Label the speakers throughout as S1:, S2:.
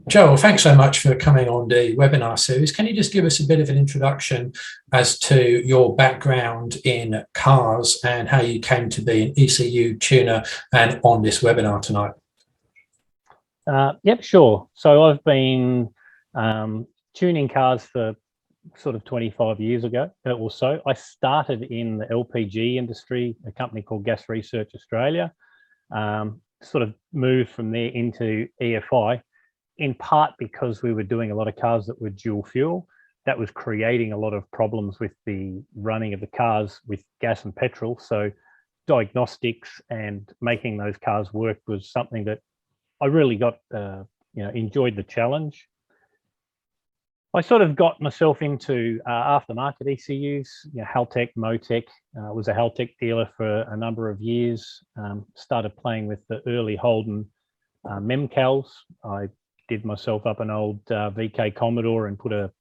S1: Joel, thanks so much for coming on the webinar series. Can you just give us a bit of an introduction as to your background in cars and how you came to be an ECU tuner and on this webinar tonight?
S2: Yep, sure. So I've been tuning cars for sort of 25 years ago or so. I started in the LPG industry, a company called Gas Research Australia, sort of moved from there into EFI, in part because we were doing a lot of cars that were dual fuel. That was creating a lot of problems with the running of the cars with gas and petrol. So diagnostics and making those cars work was something that I really got, enjoyed the challenge. I sort of got myself into aftermarket ECUs, Haltech, Motec. Was a Haltech dealer for a number of years. Started playing with the early Holden Memcals. I did myself up an old VK Commodore and put a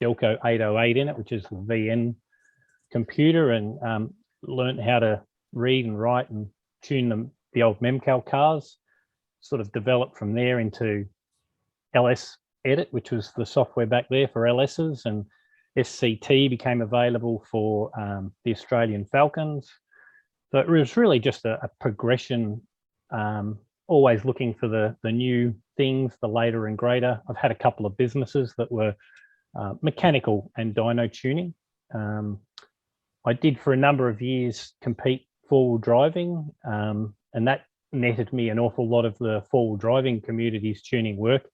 S2: Delco 808 in it, which is the VN computer, and learned how to read and write and tune the old Memcal cars. Sort of developed from there into LS Edit, which was the software back there for LSs, and SCT became available for the Australian Falcons. So it was really just a progression, always looking for the new things, the later and greater. I've had a couple of businesses that were mechanical and dyno tuning. I did for a number of years compete four-wheel driving, and that netted me an awful lot of the four-wheel driving community's tuning work,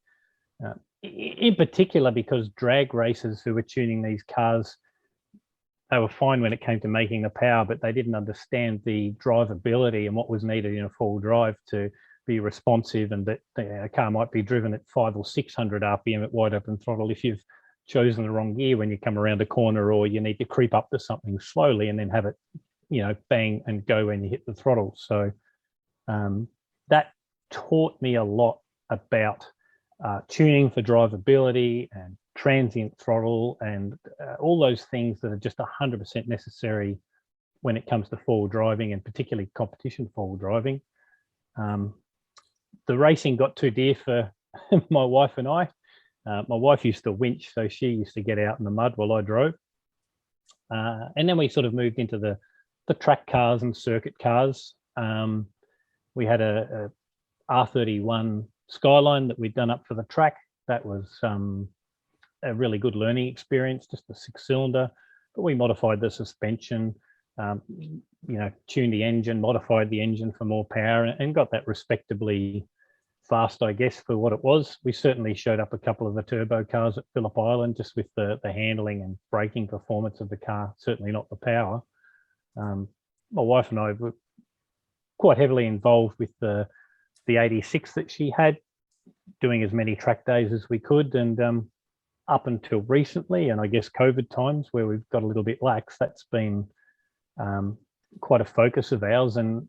S2: in particular because drag racers who were tuning these cars, they were fine when it came to making the power, but they didn't understand the drivability and what was needed in a four-wheel drive to be responsive, and that a car might be driven at 500 or 600 RPM at wide open throttle if you've chosen the wrong gear when you come around a corner, or you need to creep up to something slowly and then have it, bang and go when you hit the throttle. So that taught me a lot about tuning for drivability and transient throttle and all those things that are just 100% necessary when it comes to four-wheel driving, and particularly competition four-wheel driving. The racing got too dear for my wife and I. My wife used to winch, so she used to get out in the mud while I drove. And then we sort of moved into the track cars and circuit cars. We had a R31 Skyline that we'd done up for the track. That was a really good learning experience, just a 6-cylinder, but we modified the suspension, tuned the engine, modified the engine for more power, and got that respectably fast, I guess, for what it was. We certainly showed up a couple of the turbo cars at Phillip Island just with the handling and braking performance of the car, certainly not the power. My wife and I were quite heavily involved with the 86 that she had, doing as many track days as we could, and up until recently, and I guess COVID times where we've got a little bit lax, that's been quite a focus of ours. And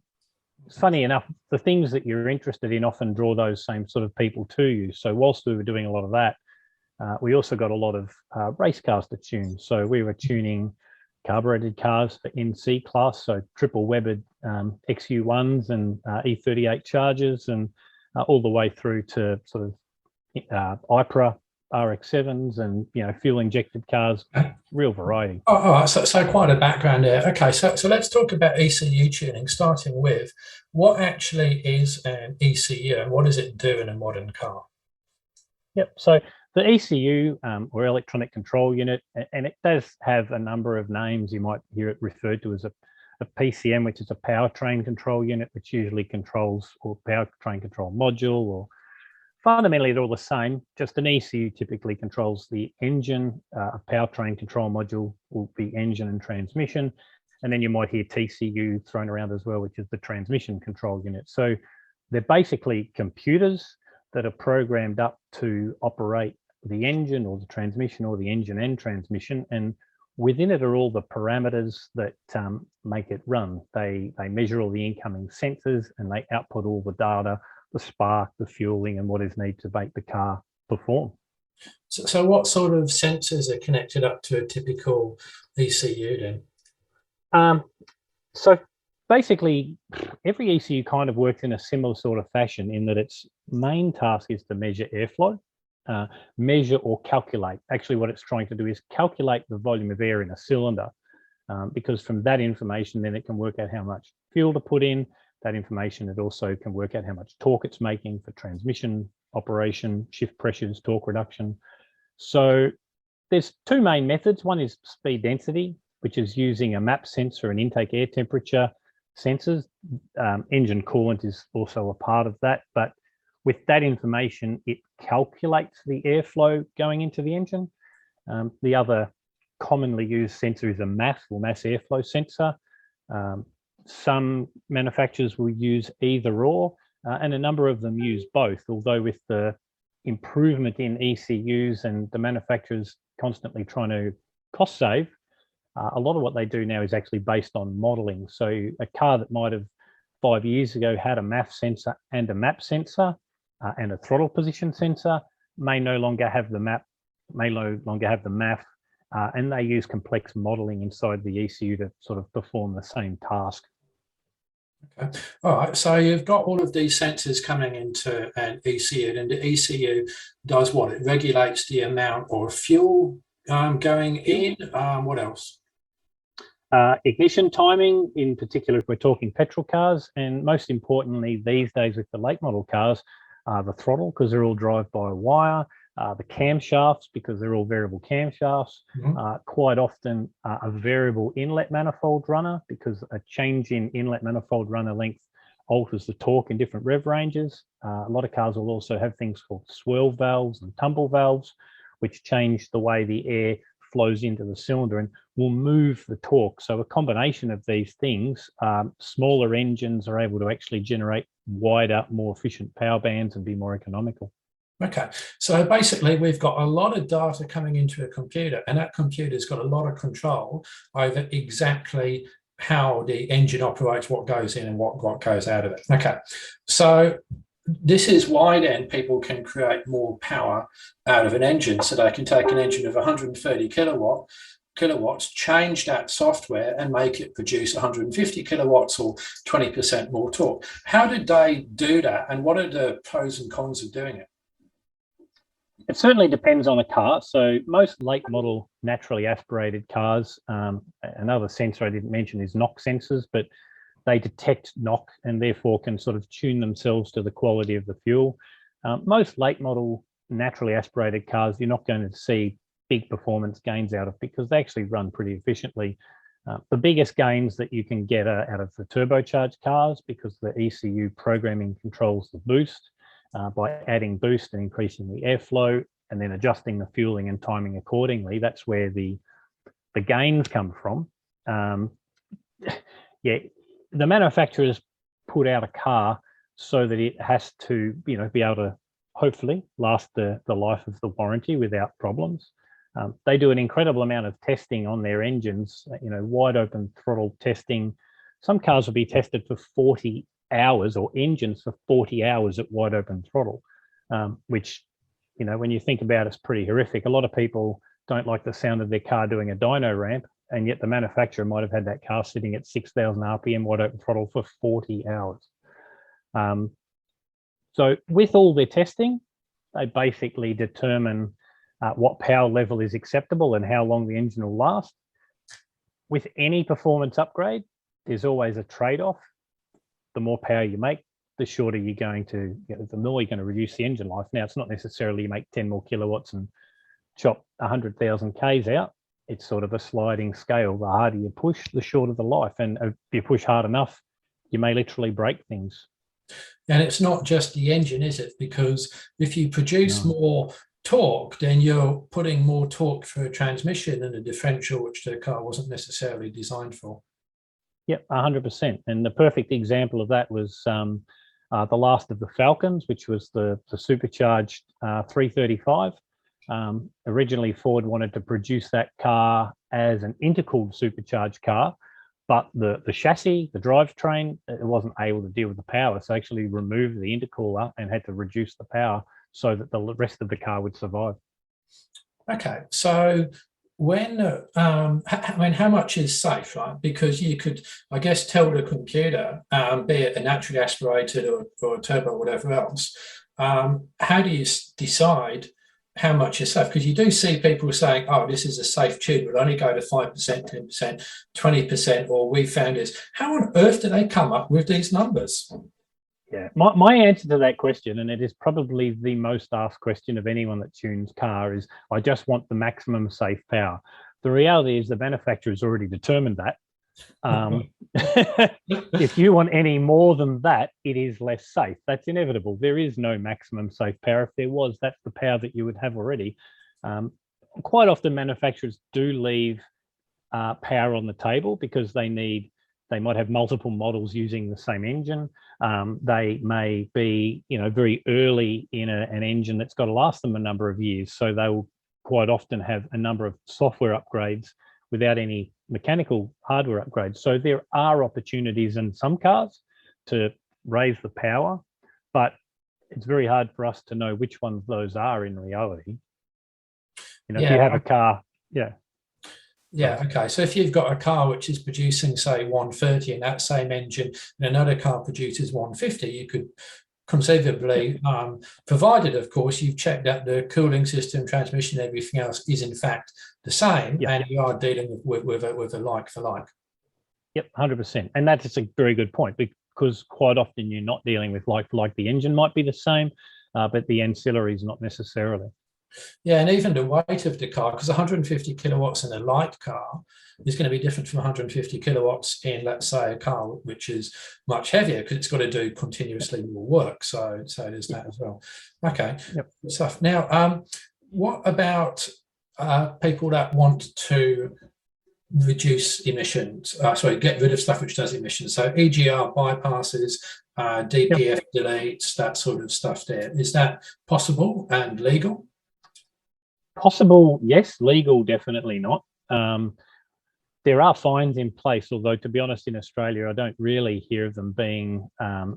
S2: funny enough, the things that you're interested in often draw those same sort of people to you. So whilst we were doing a lot of that, we also got a lot of race cars to tune. So we were tuning carbureted cars for NC class, so triple webbed XU1s and E38 Chargers, and all the way through to sort of IPRA RX7s and fuel injected cars, real variety.
S1: So quite a background there. Okay, so let's talk about ECU tuning, starting with what actually is an ECU and what does it do in a modern car?
S2: Yep, so the ECU or electronic control unit, and it does have a number of names. You might hear it referred to as a PCM, which is a powertrain control unit, which usually controls, or powertrain control module, or fundamentally they're all the same. Just an ECU typically controls the engine. A powertrain control module will be engine and transmission. And then you might hear TCU thrown around as well, which is the transmission control unit. So they're basically computers that are programmed up to operate the engine or the transmission, or the engine and transmission. And within it are all the parameters that make it run. They measure all the incoming sensors and they output all the data, the spark, the fueling, and what is needed to make the car perform.
S1: So what sort of sensors are connected up to a typical ECU then?
S2: So basically, every ECU kind of works in a similar sort of fashion in that its main task is to measure airflow, measure or calculate. Actually, what it's trying to do is calculate the volume of air in a cylinder, because from that information, then it can work out how much fuel to put in. That information, it also can work out how much torque it's making for transmission operation, shift pressures, torque reduction. So there's two main methods. One is speed density, which is using a map sensor and intake air temperature sensors. Engine coolant is also a part of that, but with that information, it calculates the airflow going into the engine. The other commonly used sensor is a MAF, or mass airflow sensor. Some manufacturers will use either or, and a number of them use both, although with the improvement in ECUs and the manufacturers constantly trying to cost save, a lot of what they do now is actually based on modeling. So a car that might have 5 years ago had a MAF sensor and a map sensor and a throttle position sensor may no longer have the map, may no longer have the MAF, and they use complex modeling inside the ECU to sort of perform the same task.
S1: Okay. All right. So you've got all of these sensors coming into an ECU, and the ECU does what? It regulates the amount of fuel going in. What else?
S2: Ignition timing, in particular, if we're talking petrol cars, and most importantly, these days with the late model cars, the throttle, because they're all drive-by-wire, the camshafts, because they're all variable camshafts, quite often a variable inlet manifold runner, because a change in inlet manifold runner length alters the torque in different rev ranges. A lot of cars will also have things called swirl valves and tumble valves, which change the way the air flows into the cylinder and will move the torque. So a combination of these things, smaller engines are able to actually generate wider, more efficient power bands and be more economical.
S1: Okay, so basically we've got a lot of data coming into a computer, and that computer's got a lot of control over exactly how the engine operates, what goes in and what goes out of it. Okay, so this is why then people can create more power out of an engine. So they can take an engine of 130 kilowatts, change that software and make it produce 150 kilowatts or 20% more torque. How did they do that, and what are the pros and cons of doing it?
S2: It certainly depends on a car. So most late model naturally aspirated cars, another sensor I didn't mention is NOx sensors, but they detect NOx and therefore can sort of tune themselves to the quality of the fuel. Most late model naturally aspirated cars, you're not going to see big performance gains out of, because they actually run pretty efficiently. The biggest gains that you can get are out of the turbocharged cars, because the ECU programming controls the boost. By adding boost and increasing the airflow and then adjusting the fueling and timing accordingly, that's where the gains come from. Yeah, the manufacturers put out a car so that it has to, be able to hopefully last the life of the warranty without problems. They do an incredible amount of testing on their engines, wide open throttle testing. Some cars will be tested for 40 hours, or engines for 40 hours at wide open throttle, which, when you think about it's pretty horrific. A lot of people don't like the sound of their car doing a dyno ramp, and yet the manufacturer might have had that car sitting at 6,000 RPM wide open throttle for 40 hours. So with all their testing, they basically determine what power level is acceptable and how long the engine will last. With any performance upgrade, there's always a trade-off. The more power you make, the shorter you're going to, the more you're going to reduce the engine life. Now, it's not necessarily you make 10 more kilowatts and chop 100,000 Ks out. It's sort of a sliding scale. The harder you push, the shorter the life. And if you push hard enough, you may literally break things.
S1: And it's not just the engine, is it? Because if you produce more torque, then you're putting more torque through a transmission and a differential, which the car wasn't necessarily designed for.
S2: Yep, 100%. And the perfect example of that was the last of the Falcons, which was the supercharged 335. Originally, Ford wanted to produce that car as an intercooled supercharged car, but the chassis, the drivetrain, it wasn't able to deal with the power. So actually removed the intercooler and had to reduce the power so that the rest of the car would survive.
S1: Okay, so when I mean, how much is safe, right? Because you could, I guess, tell the computer, be it a naturally aspirated or a turbo or whatever else, how do you decide how much is safe? Because you do see people saying, oh, this is a safe tube, it'll only go to 5%, 10%, 20%, or we found this. How on earth do they come up with these numbers?
S2: Yeah, my answer to that question, and it is probably the most asked question of anyone that tunes car, is I just want the maximum safe power. The reality is the manufacturer's already determined that. If you want any more than that, it is less safe. That's inevitable. There is no maximum safe power. If there was, that's the power that you would have already. Quite often manufacturers do leave power on the table because they might have multiple models using the same engine. They may be, very early in an engine that's got to last them a number of years. So they will quite often have a number of software upgrades without any mechanical hardware upgrades. So there are opportunities in some cars to raise the power, but it's very hard for us to know which ones those are in reality. If you have a car, yeah.
S1: Yeah, okay. So if you've got a car which is producing, say, 130 in that same engine, and another car produces 150, you could conceivably, provided, of course, you've checked that the cooling system, transmission, everything else is in fact the same, and you are dealing with a like for like.
S2: Yep, 100%. And that's a very good point, because quite often you're not dealing with like for like. The engine might be the same, but the ancillary is not necessarily.
S1: Yeah, and even the weight of the car, because 150 kilowatts in a light car is going to be different from 150 kilowatts in, let's say, a car which is much heavier, because it's got to do continuously more work. So there's that as well. Okay, good stuff. Now, what about people that want to reduce emissions? Get rid of stuff which does emissions. So EGR bypasses, DPF deletes, that sort of stuff. There is that possible and legal?
S2: Possible, yes. Legal, definitely not. There are fines in place, although, to be honest, in Australia, I don't really hear of them being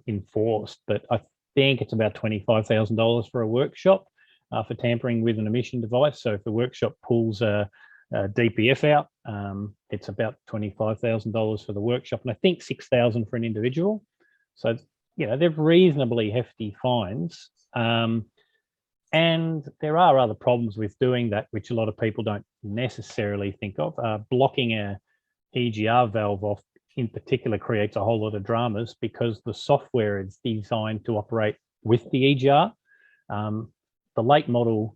S2: enforced. But I think it's about $25,000 for a workshop for tampering with an emission device. So if the workshop pulls a DPF out, it's about $25,000 for the workshop, and I think $6,000 for an individual. So, they're reasonably hefty fines. And there are other problems with doing that, which a lot of people don't necessarily think of. Blocking a EGR valve off in particular creates a whole lot of dramas, because the software is designed to operate with the EGR. The late model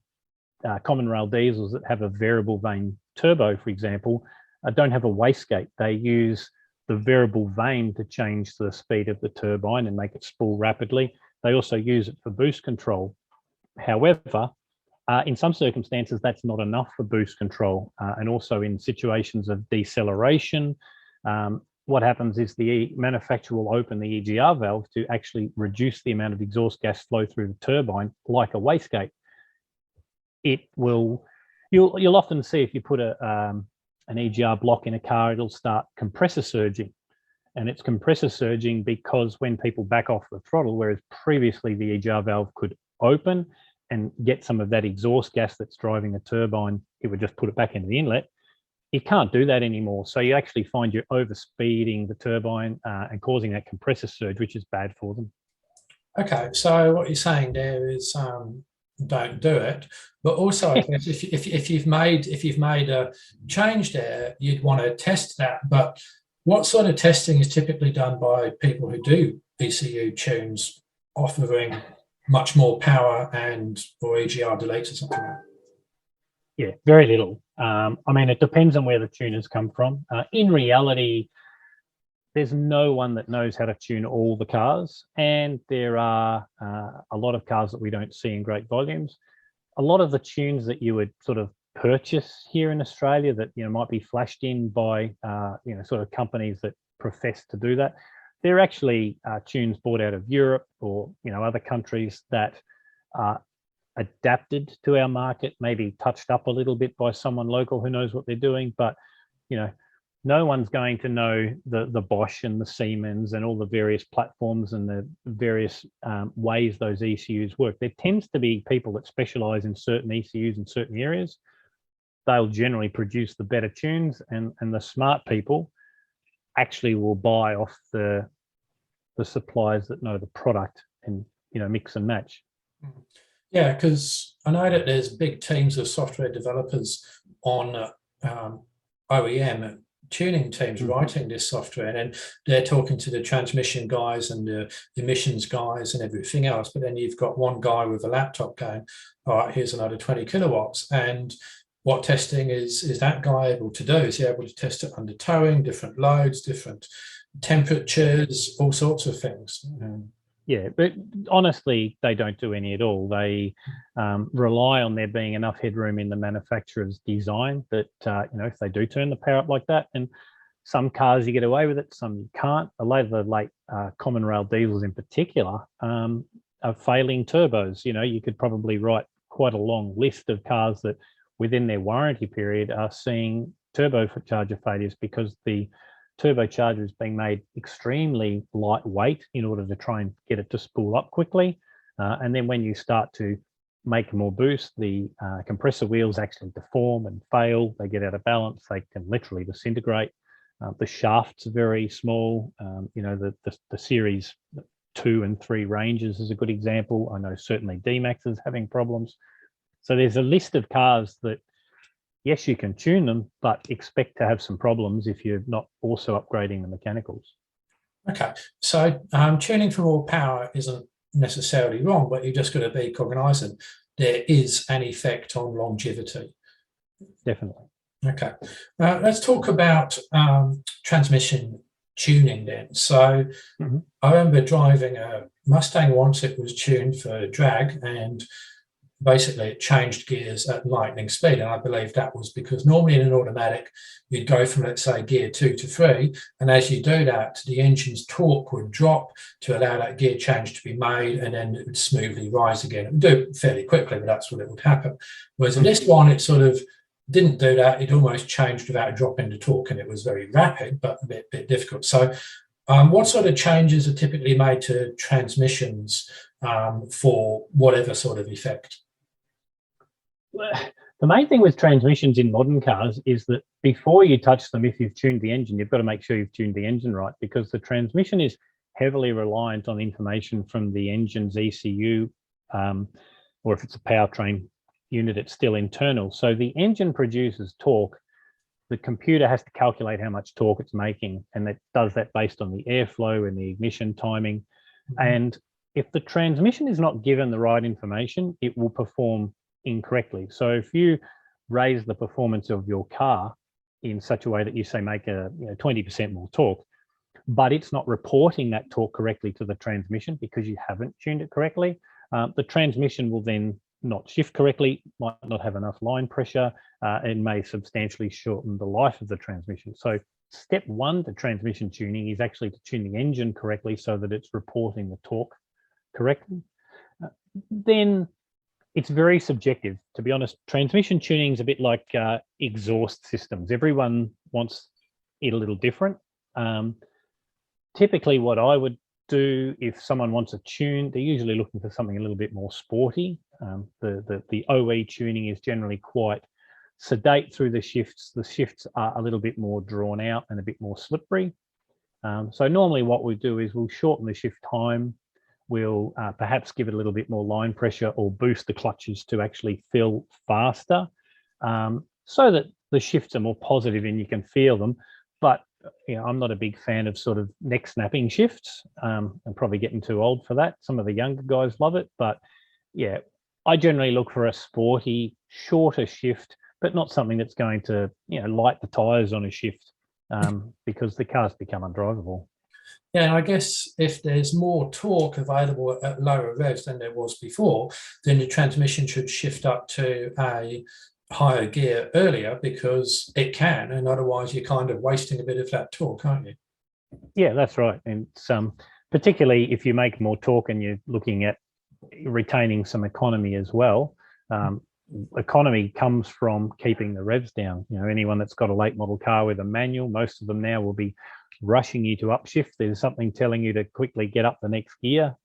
S2: common rail diesels that have a variable vane turbo, for example, don't have a wastegate. They use the variable vane to change the speed of the turbine and make it spool rapidly. They also use it for boost control. However, in some circumstances, that's not enough for boost control. And also in situations of deceleration, what happens is the manufacturer will open the EGR valve to actually reduce the amount of exhaust gas flow through the turbine, like a wastegate. You'll often see, if you put an EGR block in a car, it'll start compressor surging. And it's compressor surging because when people back off the throttle, whereas previously the EGR valve could open and get some of that exhaust gas that's driving the turbine, it would just put it back into the inlet. You can't do that anymore. So you actually find you're overspeeding the turbine and causing that compressor surge, which is bad for them.
S1: Okay, so what you're saying there is don't do it, but also I guess if you've made a change there, you'd want to test that. But what sort of testing is typically done by people who do ECU tunes offering much more power or EGR deletes or something like that?
S2: Yeah, very little. I mean, it depends on where the tuners come from. In reality, there's no one that knows how to tune all the cars, and there are a lot of cars that we don't see in great volumes. A lot of the tunes that you would sort of purchase here in Australia that might be flashed in by sort of companies that profess to do that, they're actually tunes bought out of Europe or other countries that are adapted to our market, maybe touched up a little bit by someone local who knows what they're doing. But no one's going to know the Bosch and the Siemens and all the various platforms and the various ways those ECUs work. There tends to be people that specialize in certain ECUs in certain areas. they'll generally produce the better tunes, and the smart people actually will buy off the suppliers that know the product and, you know, mix and match.
S1: Yeah, because I know that there's big teams of software developers on OEM tuning teams writing this software, and then they're talking to the transmission guys and the emissions guys and everything else. But then you've got one guy with a laptop going, all right, here's another 20 kilowatts. And what testing is that guy able to do? Is he able to test it under towing, different loads, different temperatures, all sorts of things?
S2: Yeah, but honestly, they don't do any at all. They rely on there being enough headroom in the manufacturer's design that, you know, if they do turn the power up like that, and some cars you get away with it, some you can't. A lot of the late common rail diesels in particular are failing turbos. You know, you could probably write quite a long list of cars that within their warranty period are seeing turbocharger failures because the turbocharger is being made extremely lightweight in order to try and get it to spool up quickly. And then when you start to make more boost, the compressor wheels actually deform and fail. They get out of balance. They can literally disintegrate. The shafts are very small. You know, the series 2 and 3 ranges is a good example. I know certainly D-Max is having problems. So there's a list of cars that, yes, you can tune them, but expect to have some problems if you're not also upgrading the mechanicals.
S1: Okay, so tuning for more power isn't necessarily wrong, but you just got to be cognizant there is an effect on longevity.
S2: Definitely.
S1: Okay, let's talk about transmission tuning then. So I remember driving a Mustang once. It was tuned for drag, and basically it changed gears at lightning speed. And I believe that was because normally in an automatic, you'd go from, let's say, gear 2 to 3. And as you do that, the engine's torque would drop to allow that gear change to be made, and then it would smoothly rise again. It would do it fairly quickly, but that's what it would happen. Whereas in this one, it sort of didn't do that. It almost changed without a drop in the torque, and it was very rapid, but a bit difficult. So what sort of changes are typically made to transmissions for whatever sort of effect?
S2: The main thing with transmissions in modern cars is that before you touch them, if you've tuned the engine, you've got to make sure you've tuned the engine right, because the transmission is heavily reliant on information from the engine's ECU, or if it's a powertrain unit, it's still internal. So the engine produces torque. The computer has to calculate how much torque it's making, and it does that based on the airflow and the ignition timing. And if the transmission is not given the right information, it will perform incorrectly. So if you raise the performance of your car in such a way that you say make a 20% more torque, but it's not reporting that torque correctly to the transmission because you haven't tuned it correctly, the transmission will then not shift correctly, might not have enough line pressure, and may substantially shorten the life of the transmission. So step 1 to transmission tuning is actually to tune the engine correctly so that it's reporting the torque correctly. Then it's very subjective, to be honest. Transmission tuning is a bit like exhaust systems. Everyone wants it a little different. Typically what I would do if someone wants a tune, they're usually looking for something a little bit more sporty. The OE tuning is generally quite sedate through the shifts. The shifts are a little bit more drawn out and a bit more slippery. So normally what we do is we'll shorten the shift time. We'll perhaps give it a little bit more line pressure or boost the clutches to actually fill faster, so that the shifts are more positive and you can feel them. But I'm not a big fan of sort of neck snapping shifts. I'm probably getting too old for that. Some of the younger guys love it, but yeah, I generally look for a sporty, shorter shift, but not something that's going to light the tires on a shift, because the cars become undrivable.
S1: Yeah, and I guess if there's more torque available at lower revs than there was before, then the transmission should shift up to a higher gear earlier because it can, and otherwise you're kind of wasting a bit of that torque, aren't you?
S2: Yeah, that's right. And particularly if you make more torque and you're looking at retaining some economy as well. Economy comes from keeping the revs down. Anyone that's got a late model car with a manual, most of them now will be rushing you to upshift. There's something telling you to quickly get up the next gear.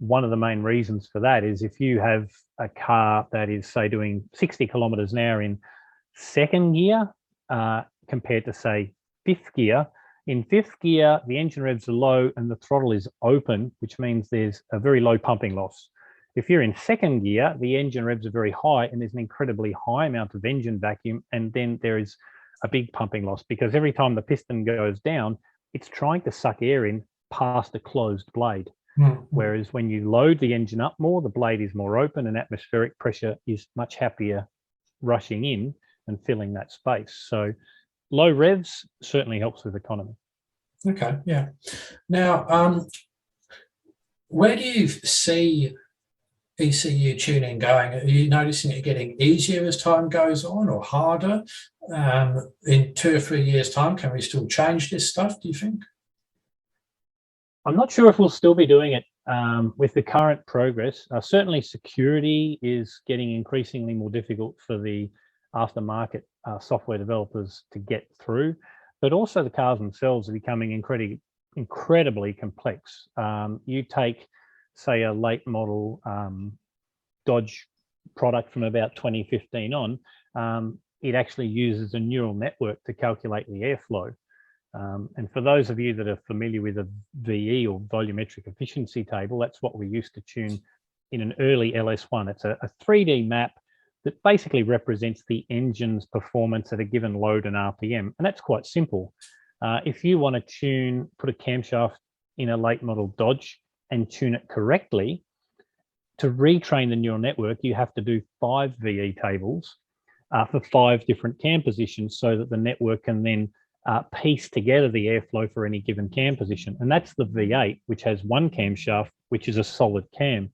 S2: One of the main reasons for that is if you have a car that is, say, doing 60 kilometers an hour in second gear compared to, say, fifth gear. In fifth gear, the engine revs are low and the throttle is open, which means there's a very low pumping loss. If you're in second gear, the engine revs are very high and there's an incredibly high amount of engine vacuum, and then there is a big pumping loss because every time the piston goes down, it's trying to suck air in past a closed blade. Mm-hmm. Whereas when you load the engine up more, the blade is more open and atmospheric pressure is much happier rushing in and filling that space. So low revs certainly helps with economy.
S1: Okay, yeah. Now, where do you see ECU tuning going? Are you noticing it getting easier as time goes on or harder? In 2 or 3 years' time, can we still change this stuff, do you think?
S2: I'm not sure if we'll still be doing it with the current progress. Certainly security is getting increasingly more difficult for the aftermarket software developers to get through, but also the cars themselves are becoming incredibly complex. You take, say, a late model Dodge product from about 2015 on, it actually uses a neural network to calculate the airflow. And for those of you that are familiar with a VE or volumetric efficiency table, that's what we used to tune in an early LS1. It's a 3D map that basically represents the engine's performance at a given load and RPM. And that's quite simple. If you want to put a camshaft in a late model Dodge and tune it correctly, to retrain the neural network, you have to do 5 VE tables for 5 different cam positions so that the network can then piece together the airflow for any given cam position. And that's the V8, which has 1 camshaft, which is a solid cam.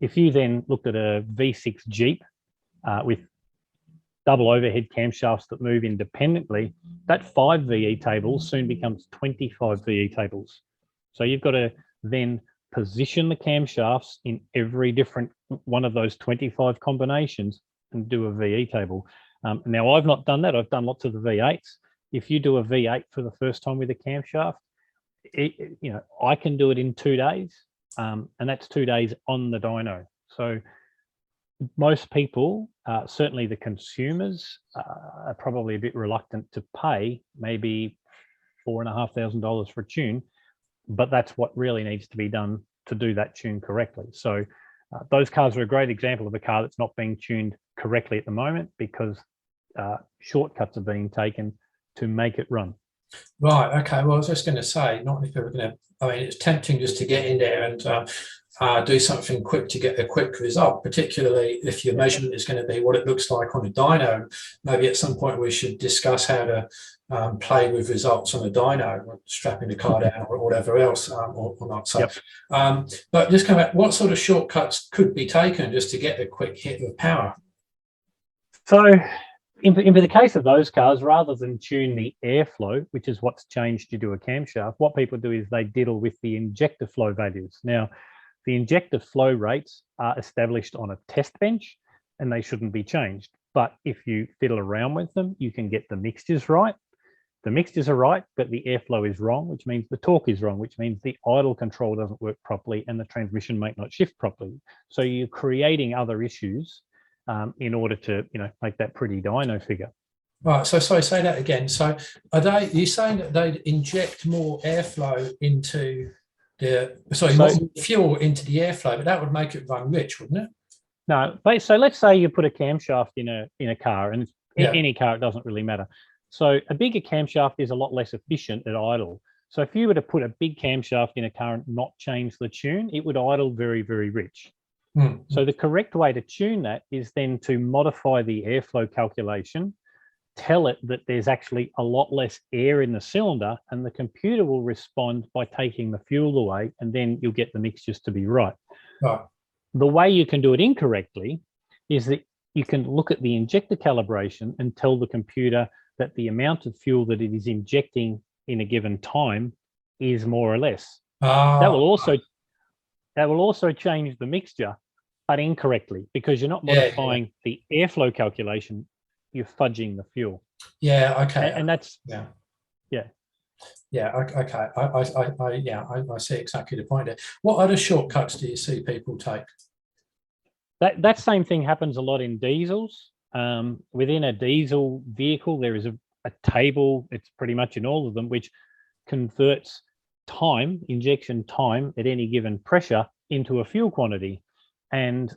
S2: If you then looked at a V6 Jeep with double overhead camshafts that move independently, that 5 VE tables soon becomes 25 VE tables. So you've got to then position the camshafts in every different one of those 25 combinations and do a VE table. Now, I've not done that. I've done lots of the V8s. If you do a V8 for the first time with a camshaft, I can do it in 2 days, and that's 2 days on the dyno. So most people, certainly the consumers, are probably a bit reluctant to pay maybe $4,500 for a tune, but that's what really needs to be done to do that tune correctly. So those cars are a great example of a car that's not being tuned correctly at the moment because shortcuts are being taken to make it run.
S1: Right, okay. Well, I was just going to say, not if we're going to, I mean, it's tempting just to get in there and do something quick to get a quick result, particularly if your measurement is going to be what it looks like on a dyno. Maybe at some point we should discuss how to play with results on a dyno, strapping the car down or whatever else, or not. So, but just come back, what sort of shortcuts could be taken just to get a quick hit of power?
S2: So, in the case of those cars, rather than tune the airflow, which is what's changed due to a camshaft, what people do is they diddle with the injector flow values. Now, the injector flow rates are established on a test bench and they shouldn't be changed. But if you fiddle around with them, you can get the mixtures right. The mixtures are right, but the airflow is wrong, which means the torque is wrong, which means the idle control doesn't work properly and the transmission might not shift properly. So you're creating other issues in order to, make that pretty dyno figure.
S1: Right. So sorry, say that again. So are you saying that they'd inject more airflow into more fuel into the airflow, but that would make it run rich, wouldn't it?
S2: No. So let's say you put a camshaft in a car, and any car, it doesn't really matter. So a bigger camshaft is a lot less efficient at idle. So if you were to put a big camshaft in a car and not change the tune, it would idle very, very rich. So the correct way to tune that is then to modify the airflow calculation, tell it that there's actually a lot less air in the cylinder, and the computer will respond by taking the fuel away, and then you'll get the mixtures to be right. The way you can do it incorrectly is that you can look at the injector calibration and tell the computer that the amount of fuel that it is injecting in a given time is more or less. That will also change the mixture, but incorrectly, because you're not modifying the airflow calculation, you're fudging the fuel.
S1: Yeah, okay.
S2: And that's
S1: okay. I see exactly the point there. What other shortcuts do you see people take?
S2: That same thing happens a lot in diesels. Within a diesel vehicle, there is a table, it's pretty much in all of them, which converts time, injection time at any given pressure into a fuel quantity. And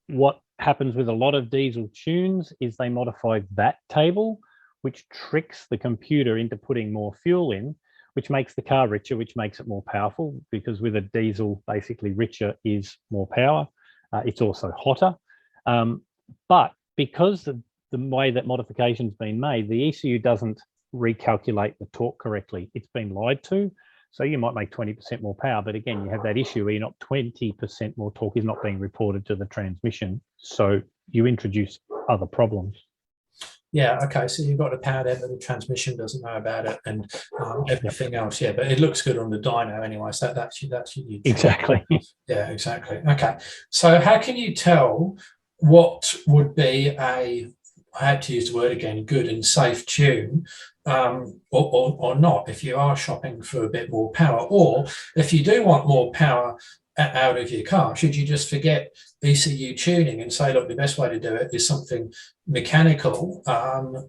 S2: what happens with a lot of diesel tunes is they modify that table, which tricks the computer into putting more fuel in, which makes the car richer, which makes it more powerful, because with a diesel, basically richer is more power. It's also hotter. But because the way that modification's been made, the ECU doesn't recalculate the torque correctly. It's been lied to. So you might make 20% more power, but again, you have that issue where you're not 20% more torque is not being reported to the transmission. So you introduce other problems.
S1: Yeah, okay, so you've got the power there, but the transmission doesn't know about it, and everything else. Yeah, but it looks good on the dyno anyway, so that's you.
S2: Exactly.
S1: Yeah, exactly. Okay, so how can you tell what would be I had to use the word again, good and safe tune, or not, if you are shopping for a bit more power, or if you do want more power out of your car, should you just forget ECU tuning and say, look, the best way to do it is something mechanical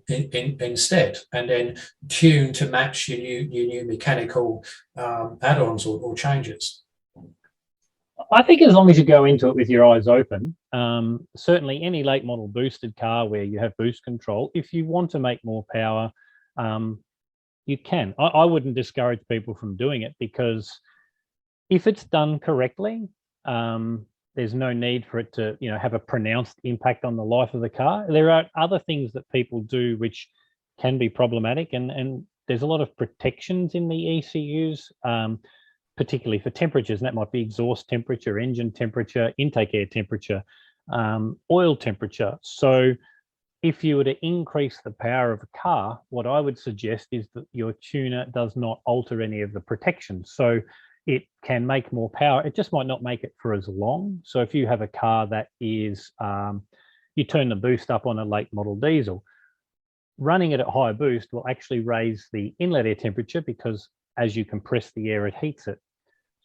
S1: instead, and then tune to match your new mechanical add-ons or changes?
S2: I think as long as you go into it with your eyes open, certainly any late model boosted car where you have boost control, if you want to make more power, you can. I wouldn't discourage people from doing it, because if it's done correctly, there's no need for it to, have a pronounced impact on the life of the car. There are other things that people do which can be problematic, and there's a lot of protections in the ECUs, particularly for temperatures, and that might be exhaust temperature, engine temperature, intake air temperature, oil temperature. So if you were to increase the power of a car, what I would suggest is that your tuner does not alter any of the protections. So it can make more power. It just might not make it for as long. So if you have a car that is, you turn the boost up on a late model diesel, running it at high boost will actually raise the inlet air temperature, because as you compress the air, it heats it.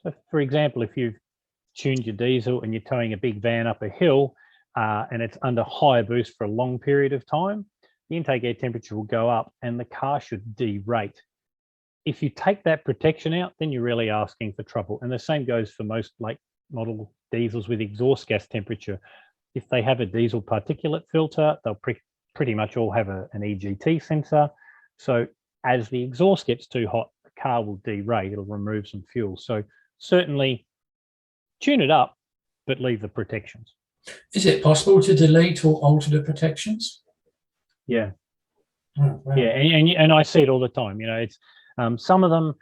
S2: So for example, if you've tuned your diesel and you're towing a big van up a hill, and it's under high boost for a long period of time, the intake air temperature will go up and the car should derate. If you take that protection out, then you're really asking for trouble. And the same goes for most late model diesels with exhaust gas temperature. If they have a diesel particulate filter, they'll pretty much all have an EGT sensor. So as the exhaust gets too hot, the car will derate, it'll remove some fuel. So certainly tune it up, but leave the protections.
S1: Is it possible to delete or alter the protections?
S2: Yeah.
S1: Oh, wow.
S2: Yeah, and I see it all the time. It's some of them,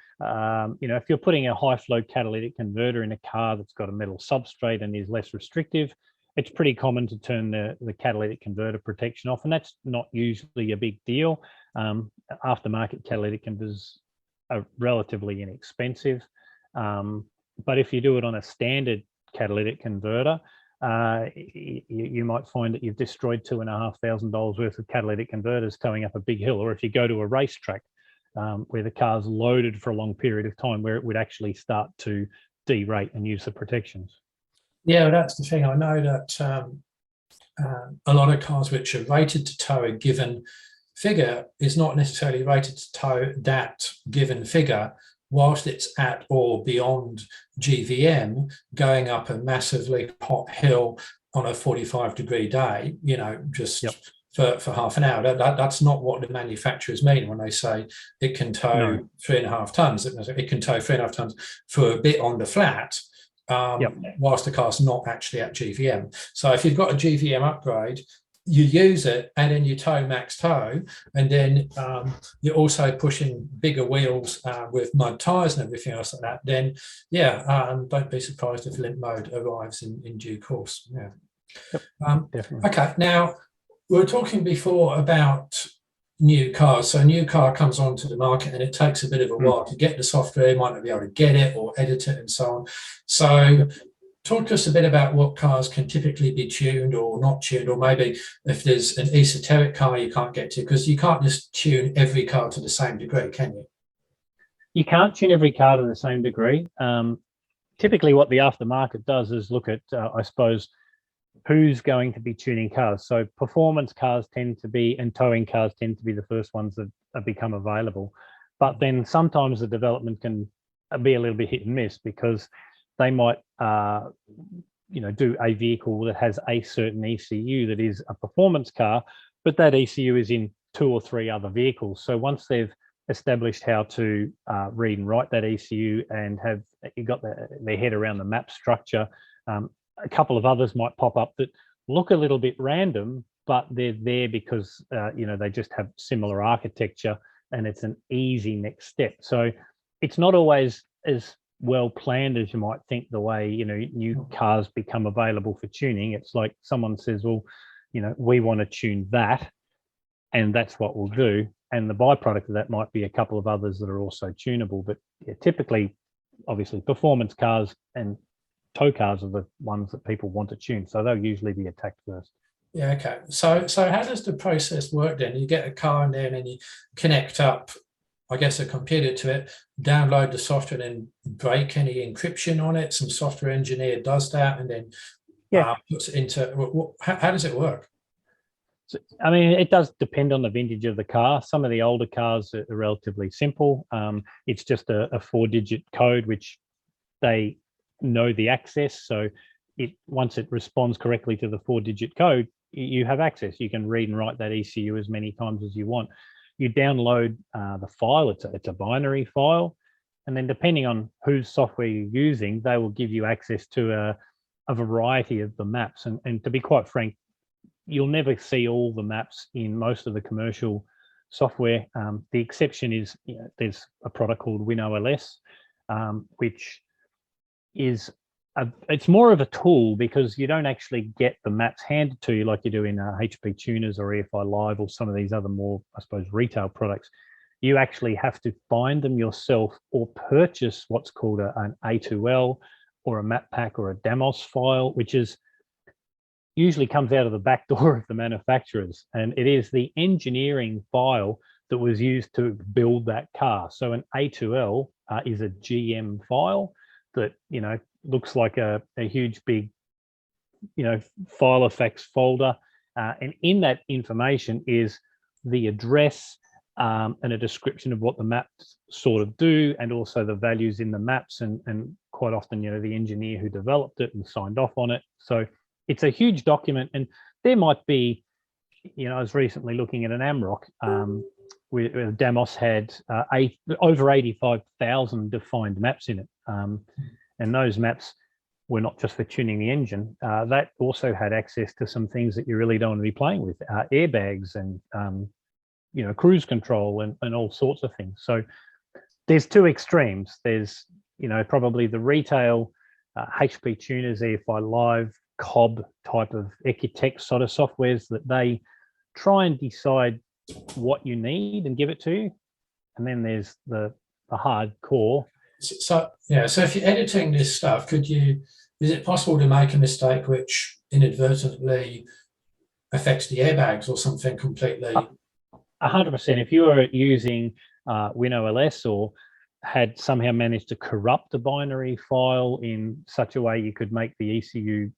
S2: if you're putting a high flow catalytic converter in a car that's got a metal substrate and is less restrictive, it's pretty common to turn the catalytic converter protection off, and that's not usually a big deal. Aftermarket catalytic converters are relatively inexpensive, but if you do it on a standard catalytic converter, you might find that you've destroyed $2,500 worth of catalytic converters towing up a big hill. Or if you go to a racetrack where the car's loaded for a long period of time, where it would actually start to derate and use the protections.
S1: Yeah, that's the thing. I know that a lot of cars which are rated to tow a given figure is not necessarily rated to tow that given figure whilst it's at or beyond GVM, going up a massively hot hill on a 45-degree day, just
S2: Yep.
S1: for half an hour. That's not what the manufacturers mean when they say it can tow 3.5 tons. It can tow 3.5 tons for a bit on the flat, whilst the car's not actually at GVM. So if you've got a GVM upgrade, you use it and then you tow max tow, and then you're also pushing bigger wheels with mud tires and everything else like that, then don't be surprised if limp mode arrives in due course.
S2: Definitely.
S1: Okay, now we were talking before about new cars. So a new car comes onto the market and it takes a bit of a while to get the software, you might not be able to get it or edit it and so on. So talk to us a bit about what cars can typically be tuned or not tuned, or maybe if there's an esoteric car you can't get to, because you can't just tune every car to the same degree, can you?
S2: You can't tune every car to the same degree. Typically what the aftermarket does is look at, I suppose, who's going to be tuning cars. So performance cars tend to be, and towing cars tend to be the first ones that have become available. But then sometimes the development can be a little bit hit and miss, because they might do a vehicle that has a certain ECU that is a performance car, but that ECU is in 2 or 3 other vehicles. So once they've established how to read and write that ECU and have got their head around the map structure, a couple of others might pop up that look a little bit random, but they're there because they just have similar architecture, and it's an easy next step. So it's not always as well planned as you might think, the way new cars become available for tuning. It's like someone says, well, we want to tune that, and that's what we'll do, and the byproduct of that might be a couple of others that are also tunable. But yeah, typically, obviously, performance cars and tow cars are the ones that people want to tune, so they'll usually be attacked first.
S1: Yeah, okay. So how does the process work then? You get a car in there and then you connect up, I guess, a computer to it, download the software, and then break any encryption on it. Some software engineer does that, and then puts it into. How does it work?
S2: So, I mean, it does depend on the vintage of the car. Some of the older cars are relatively simple. It's just a 4-digit code, which they know the access. So once it responds correctly to the 4-digit code, you have access. You can read and write that ECU as many times as you want. You download the file. It's a binary file, and then depending on whose software you're using, they will give you access to a variety of the maps. And to be quite frank, you'll never see all the maps in most of the commercial software. The exception is there's a product called WinOLS, which is it's more of a tool, because you don't actually get the maps handed to you like you do in HP Tuners or EFI Live or some of these other more, I suppose, retail products. You actually have to find them yourself, or purchase what's called an A2L or a map pack or a Damos file, which is usually comes out of the back door of the manufacturers, and it is the engineering file that was used to build that car. So an A2L is a GM file that looks like a huge big file effects folder, and in that information is the address and a description of what the maps sort of do, and also the values in the maps, and quite often the engineer who developed it and signed off on it. So it's a huge document, and there might be, I was recently looking at an AMROC where Damos had over 85,000 defined maps in it. And those maps were not just for tuning the engine. That also had access to some things that you really don't want to be playing with, airbags and, cruise control and all sorts of things. So there's 2 extremes. There's, probably the retail HP Tuners, EFI Live, COB type of Ecutech sort of softwares that they try and decide what you need and give it to you. And then there's the hardcore.
S1: So if you're editing this stuff, is it possible to make a mistake which inadvertently affects the airbags or something completely?
S2: 100%. If you are using WinOLS, or had somehow managed to corrupt a binary file in such a way you could make the ECU,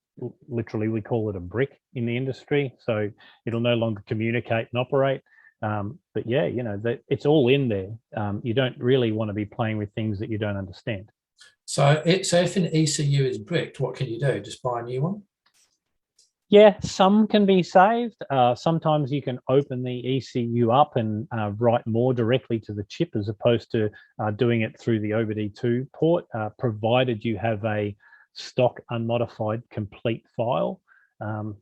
S2: literally we call it a brick in the industry, so it'll no longer communicate and operate. But yeah, it's all in there. You don't really want to be playing with things that you don't understand.
S1: So if an ECU is bricked, what can you do? Just buy a new one?
S2: Yeah, some can be saved. Sometimes you can open the ECU up and write more directly to the chip, as opposed to doing it through the OBD2 port, provided you have a stock unmodified complete file.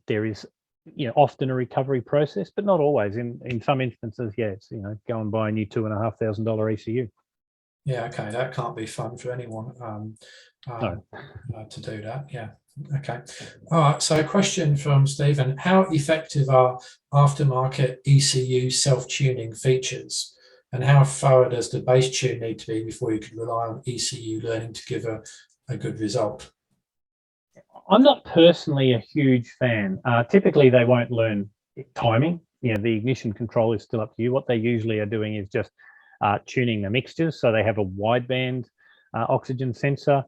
S2: There is often a recovery process, but not always. In some instances, yeah, it's go and buy a new $2,500 ECU.
S1: Yeah, okay, that can't be fun for anyone
S2: No.
S1: To do that. Yeah, okay. All right, so a question from Stephen: how effective are aftermarket ECU self-tuning features, and how thorough does the base tune need to be before you can rely on ECU learning to give a good result?
S2: I'm not personally a huge fan. Typically, they won't learn timing. The ignition control is still up to you. What they usually are doing is just tuning the mixtures. So they have a wideband oxygen sensor.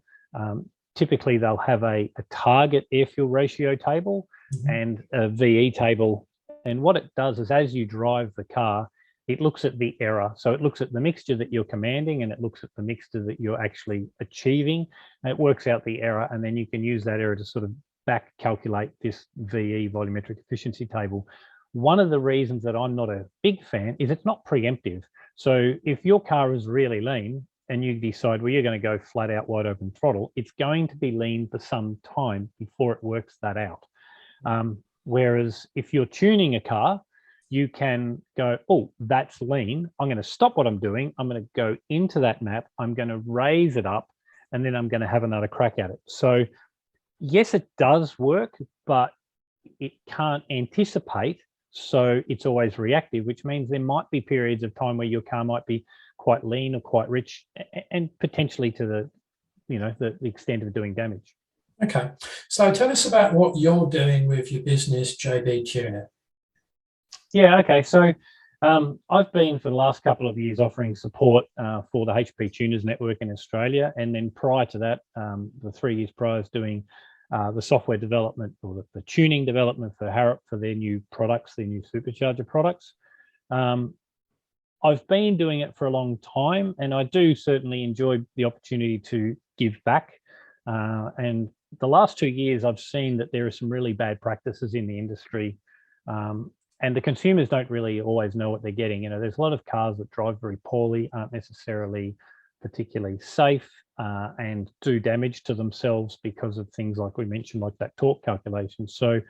S2: typically they'll have a target air fuel ratio table and a VE table. And what it does is, as you drive the car, it looks at the error. So it looks at the mixture that you're commanding, and it looks at the mixture that you're actually achieving. And it works out the error, and then you can use that error to sort of back calculate this VE, volumetric efficiency table. One of the reasons that I'm not a big fan is it's not preemptive. So if your car is really lean and you decide, well, you're going to go flat out wide open throttle, it's going to be lean for some time before it works that out. Whereas if you're tuning a car, you can go, oh, that's lean. I'm going to stop what I'm doing. I'm going to go into that map. I'm going to raise it up, and then I'm going to have another crack at it. So yes, it does work, but it can't anticipate. So it's always reactive, which means there might be periods of time where your car might be quite lean or quite rich, and potentially to the, the extent of doing damage.
S1: Okay, so tell us about what you're doing with your business, JB Tuner.
S2: Yeah, okay. So I've been for the last couple of years offering support for the HP Tuners Network in Australia. And then prior to that, the 3 years prior, I was doing the software development, or the tuning development for Harrop for their new products, their new supercharger products. I've been doing it for a long time, and I do certainly enjoy the opportunity to give back. And the last 2 years, I've seen that there are some really bad practices in the industry. And the consumers don't really always know what they're getting. There's a lot of cars that drive very poorly, aren't necessarily particularly safe, and do damage to themselves because of things like we mentioned, like that torque calculation. So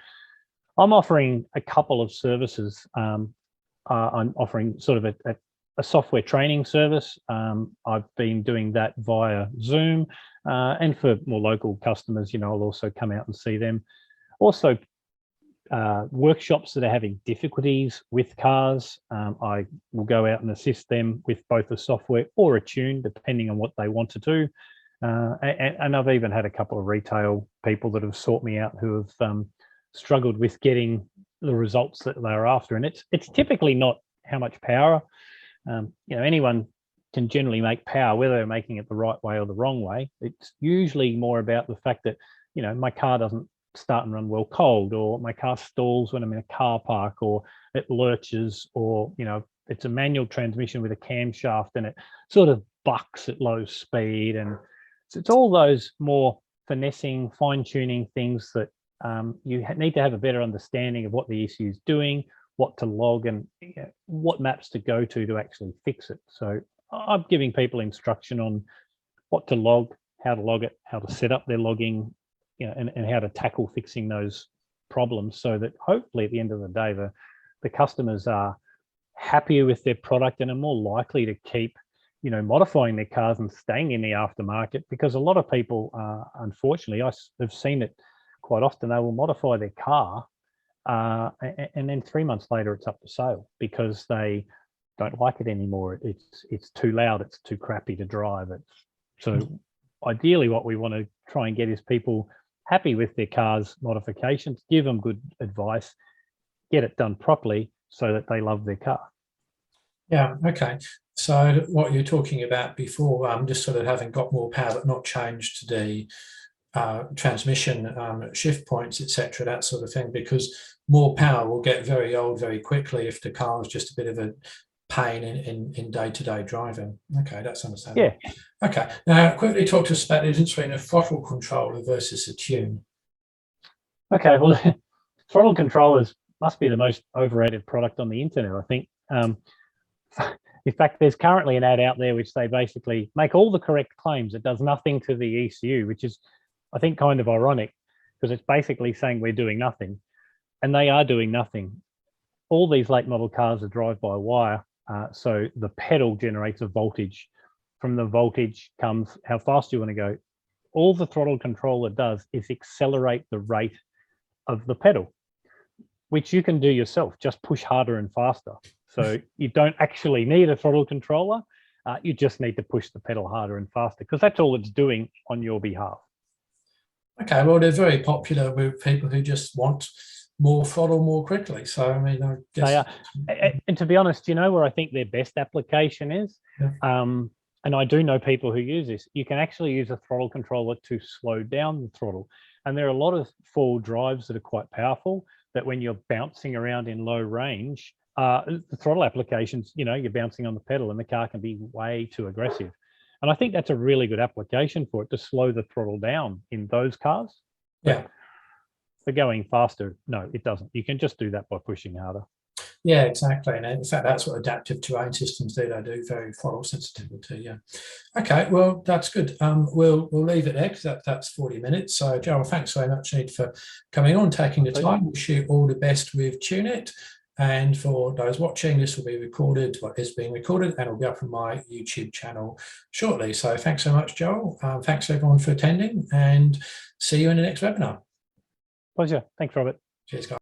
S2: I'm offering a couple of services. I'm offering sort of a software training service. I've been doing that via Zoom, and for more local customers, I'll also come out and see them. Also, workshops that are having difficulties with cars, I will go out and assist them with both the software or a tune, depending on what they want to do. And I've even had a couple of retail people that have sought me out who have struggled with getting the results that they're after. And it's typically not how much power. Anyone can generally make power, whether they're making it the right way or the wrong way. It's usually more about the fact that, my car doesn't start and run well cold, or my car stalls when I'm in a car park, or it lurches, or it's a manual transmission with a camshaft and it sort of bucks at low speed. And so it's all those more finessing, fine-tuning things that you need to have a better understanding of what the ECU is doing, what to log, and what maps to go to actually fix it. So I'm giving people instruction on what to log, how to set up their logging, and how to tackle fixing those problems, so that hopefully at the end of the day, the customers are happier with their product and are more likely to keep, modifying their cars and staying in the aftermarket. Because a lot of people, unfortunately, I have seen it quite often, they will modify their car and then 3 months later it's up for sale because they don't like it anymore. It's too loud, it's too crappy to drive. So ideally what we want to try and get is people happy with their car's modifications, give them good advice, get it done properly so that they love their car.
S1: Yeah, okay. So what you're talking about before, just sort of having got more power but not changed the transmission shift points, etc., that sort of thing, because more power will get very old very quickly if the car is just a bit of a pain in day-to-day driving. Okay, that's understandable. Yeah. Okay, now quickly talk to us about the difference between a throttle controller versus a tune.
S2: Okay, well, throttle controllers must be the most overrated product on the internet, I think. In fact, there's currently an ad out there which they basically make all the correct claims. It does nothing to the ECU, which is, I think, kind of ironic, because it's basically saying we're doing nothing, and they are doing nothing. All these late model cars are drive-by-wire, so the pedal generates a voltage. From the voltage comes how fast you want to go. All the throttle controller does is accelerate the rate of the pedal, which you can do yourself, just push harder and faster. So you don't actually need a throttle controller, you just need to push the pedal harder and faster, because that's all it's doing on your behalf.
S1: Okay, well, they're very popular with people who just want more throttle more quickly. So, I mean, I guess...
S2: They are. And to be honest, where I think their best application is? Yeah. and I do know people who use this, you can actually use a throttle controller to slow down the throttle. And there are a lot of four-wheel drives that are quite powerful, that when you're bouncing around in low range, the throttle applications, you're bouncing on the pedal and the car can be way too aggressive. And I think that's a really good application for it, to slow the throttle down in those cars.
S1: Yeah.
S2: For going faster, no, it doesn't. You can just do that by pushing harder.
S1: Yeah, exactly. And in fact, that's what adaptive terrain systems do. They do very throttle sensitivity. Yeah. Okay, well, that's good. We'll leave it there because that's 40 minutes. So, Joel, thanks very much, Ed, for coming on, taking the time. Wish you all the best with TuneIT. And for those watching, this will be recorded, what is being recorded, and it'll be up on my YouTube channel shortly. So thanks so much, Joel. Thanks everyone for attending, and see you in the next webinar.
S2: Pleasure. Thanks, Robert.
S1: Cheers, guys.